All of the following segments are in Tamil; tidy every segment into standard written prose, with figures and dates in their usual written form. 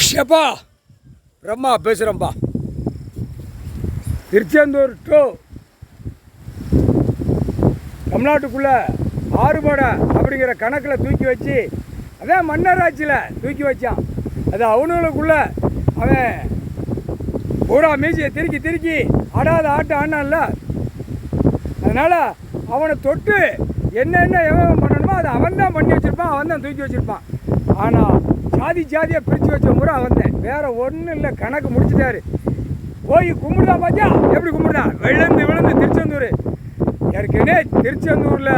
ஷப்பா பிரம்மா பேசுகிறேன்ப்பா. திருச்செந்தூர் டு தமிழ்நாட்டுக்குள்ளே ஆறுபடை அப்படிங்கிற கணக்கில் தூக்கி வச்சு, அதே மன்னராட்சியில் தூக்கி வச்சான். அது அவனுக்குள்ளே அவன் பூரா மீசியை திருக்கி ஆடாத ஆட்டம் ஆனான்ல. அதனால் அவனை தொட்டு என்னென்ன எவன் பண்ணணுமோ அதை அவன் தான் பண்ணி வச்சுருப்பான், அவன் தான் தூக்கி வச்சுருப்பான். ஆனால் ஜாதியாக பிரித்து வச்ச முறை அவன் தான், வேறு ஒன்றும் இல்லை. கணக்கு முடிச்சுட்டாரு. போய் கும்பிடுதான் பார்த்தியா, எப்படி கும்பிடுதான், விழுந்து திருச்செந்தூர். ஏற்கனவே திருச்செந்தூரில்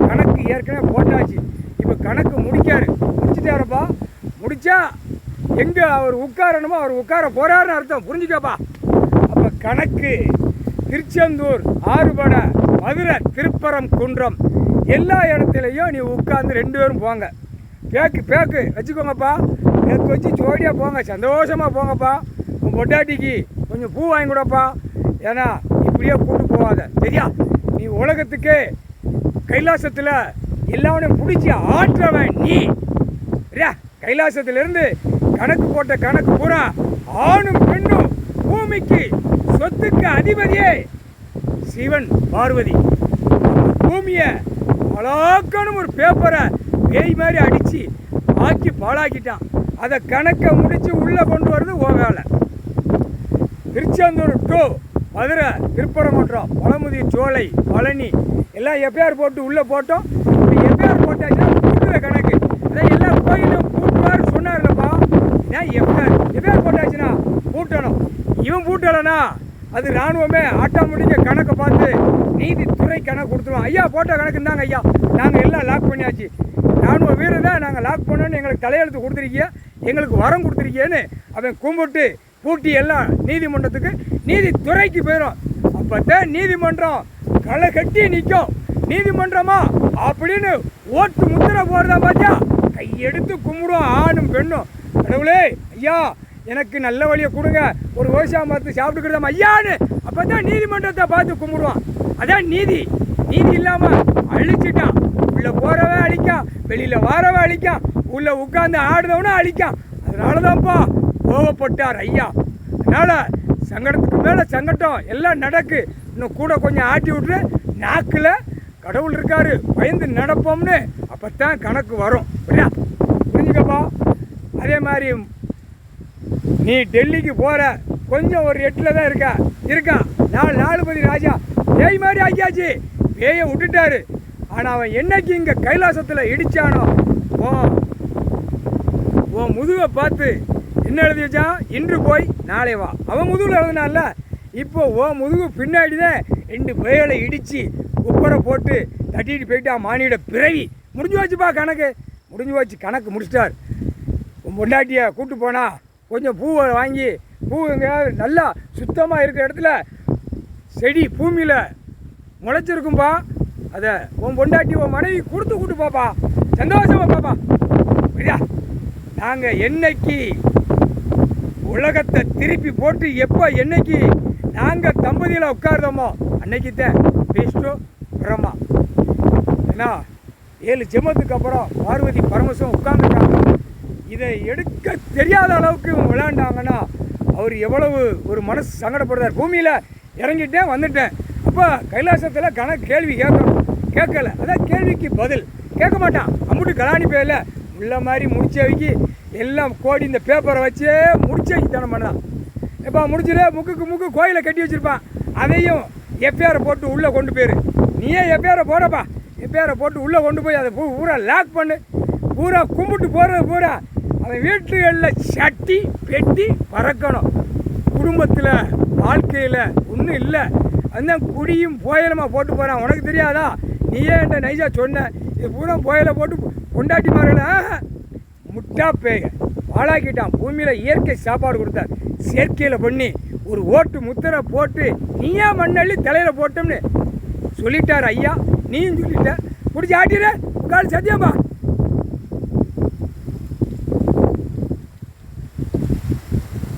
கணக்கு ஏற்கனவே போட்டாச்சு. இப்போ கணக்கு முடிச்சிட்டாரப்பா. முடித்தா எங்கே அவர் உட்காரணுமோ அவர் உட்கார போகிறாருன்னு அர்த்தம், புரிஞ்சுக்கப்பா. அப்போ கணக்கு திருச்செந்தூர், ஆறுபடை, மதுரை, திருப்பரம் குன்றம் எல்லா இடத்துலையும் நீ உட்காந்து 2 பேரும் போங்க. பேக்கு வச்சுக்கோங்கப்பா. பேக்கு வச்சு ஜோடியாக போங்க, சந்தோஷமாக போங்கப்பா. உன் பொட்டாட்டிக்கு கொஞ்சம் பூ வாங்கி கொடுப்பா. ஏன்னா இப்படியே கூட்டு போகாத, சரியா? நீ உலகத்துக்கு கைலாசத்தில் எல்லாவனையும் பிடிச்சி ஆற்றவன் நீ. சரியா? கைலாசத்திலிருந்து கணக்கு போட்ட கணக்கு பூரா ஆணும் பெண்ணும் பூமிக்கு சொத்துக்கு அதிபதியே சிவன் பார்வதி. பூமியை பலாக்கணும் ஒரு பேப்பரை பேய் மாதிரி அடித்து ஆக்கி பாழாக்கிட்டான். அதை கணக்கை முடித்து உள்ளே கொண்டு வரது ஓ வேலை. திருச்செந்தூர் டு மதுரை, திருப்பரங்குன்றம், பழமுதி, சோலை, பழனி எல்லாம் எஃப்ஐஆர் போட்டு உள்ளே போட்டோம். இப்போ எஃப்ஐஆர் போட்டாச்சுன்னா கூட்டுற கணக்கு. அதான் எல்லா கோயிலும் கூட்டுவார் சொன்னார்லப்பா. ஏன் எஃப்ஐஆர் போட்டாச்சுன்னா கூட்டணும். இவன் கூட்டலைன்னா அது இராணுவமே ஆட்டோமேட்டிக்காக கணக்கை பார்த்து நீதித்துறை கணக்கு கொடுத்துருவோம். ஐயா போட்ட கணக்கு இருந்தாங்க ஐயா, நாங்கள் எல்லாம் லாக் பண்ணியாச்சு. இராணுவ வீரர் தான் நாங்கள் லாக் பண்ணோன்னு எங்களுக்கு தலையெழுத்து கொடுத்துருக்கிய, எங்களுக்கு வரம் கொடுத்துருக்கியன்னு அவன் கும்பிட்டு பூட்டி எல்லாம் நீதிமன்றத்துக்கு நீதித்துறைக்கு போயிடும். அப்போ தான் நீதிமன்றம் களை கட்டி நிற்கும். நீதிமன்றமா அப்படின்னு ஓட்டு முத்திரை போடுறதா பார்த்தியா, கையெடுத்து கும்பிடுவோம் ஆணும் பெண்ணும். கடவுளே ஐயா எனக்கு நல்ல வழியை கொடுங்க, ஒரு விவசாயம் பார்த்து சாப்பிட்டுக்கிறதாம் ஐயான்னு. அப்போ தான் நீதிமன்றத்தை பார்த்து கும்பிடுவான். அதான் நீதி. நீதி இல்லாமல் அழிச்சிட்டான். உள்ளே போகிறவன் அழிக்கான், வெளியில் வாரவன் அழிக்கான், உள்ளே உட்காந்து ஆடுறவனும் அழிக்கான். அதனால தான்ப்பா கோவப்பட்டார் ஐயா. அதனால் சங்கடத்துக்கு மேலே சங்கடம் எல்லாம் நடக்கு. இன்னும் கூட கொஞ்சம் ஆட்டி விட்ரு. நாக்கில் கடவுள் இருக்காரு, பயந்து நடப்போம்னு. அப்போ தான் கணக்கு வரும். புரியா? புரிஞ்சுக்கப்பா. அதே மாதிரி நீ டெல்லிக்கு போகிற கொஞ்சம் ஒரு 8ல் தான் இருக்கான். 4 ராஜா பேய் மாதிரி ஆக்கியாச்சு. பேயை விட்டுட்டாரு. ஆனால் அவன் என்னைக்கு இங்கே கைலாசத்தில் இடித்தானோ உன் முதுகை பார்த்து என்ன எழுதி வச்சான், இன்று போய் நாளை வா. அவன் முதுகில் எழுதினான்ல. இப்போ உன் முதுகு பின்னாடி தான் 2 பேய்களை இடித்து குப்பரை போட்டு தட்டிட்டு போயிட்டான். மானியோட பிறவி முடிஞ்சு வச்சுப்பா. கணக்கு முடிஞ்சு வச்சு. கணக்கு முடிச்சிட்டார். உன் பொண்டாட்டியை கூப்பிட்டு போனா கொஞ்சம் பூவை வாங்கி, பூ எங்கேயாவது நல்லா சுத்தமாக இருக்கிற இடத்துல செடி பூமியில் முளைச்சிருக்கும்பா. அதை உன் பொண்டாட்டி உன் மனைவி கொடுத்து கூட்டு பாப்பா, சந்தோஷமா பாப்பா. புரியா? நாங்கள் என்னைக்கு உலகத்தை திருப்பி போட்டு என்னைக்கு நாங்கள் தம்பதியில் உட்கார்ந்தோமோ அன்னைக்கு தான் பெஸ்ட்டோ பிரம்மா. ஏன்னா 7 ஜென்மத்துக்கு அப்புறம் பார்வதி பரமசிவம் உட்கார்ந்துட்டாங்க. இதை எடுக்க தெரியாத அளவுக்கு இவங்க விளையாண்டாங்கன்னா அவர் எவ்வளவு ஒரு மனசு சங்கடப்படுறார். பூமியில் இறங்கிட்டேன் வந்துட்டேன். அப்போ கைலாசத்தில் கணக்கு கேள்வி கேட்கல. அதான் கேள்விக்கு பதில் கேட்க மாட்டான். அம்முட்டு கலாணி பேரில் உள்ள மாதிரி முடிச்சவைக்கு எல்லாம் கோடி இந்த பேப்பரை வச்சே முடிச்சவைக்கு தானே பண்ணான். இப்போ முடிச்சுட்டு முக்கு கோயிலை கட்டி வச்சுருப்பான். அதையும் எஃப்ஐஆர் போட்டு உள்ளே கொண்டு போயிரு. நீயே எஃப்ஐஆரை போடப்பா. எஃப்ஐஆரை போட்டு உள்ளே கொண்டு போய் அதை பூரா லாக் பண்ணு. பூரா கும்பிட்டு போகிறது பூரா அவன் வீட்டுகளில் சட்டி பெட்டி பறக்கணும். குடும்பத்தில் வாழ்க்கையில் ஒன்றும் இல்லை. அந்த குடியும் புயலமாக போட்டு போகிறான். உனக்கு தெரியாதா? நீயே என்கிட்ட நைஸாக சொன்ன. இது பூரா புயலை போட்டு கொண்டாட்டி மாறல. முட்டா பேய பாழாக்கிட்டான். பூமியில் இயற்கை சாப்பாடு கொடுத்தார். செயற்கையில் பண்ணி ஒரு ஓட்டு முத்திரை போட்டு நீயே மண்ணள்ளி தலையில் போட்டோம்னு சொல்லிட்டார் ஐயா. நீயும் சொல்லிட்ட. பிடிச்சி ஆட்டிட கால் சத்தியம்பா.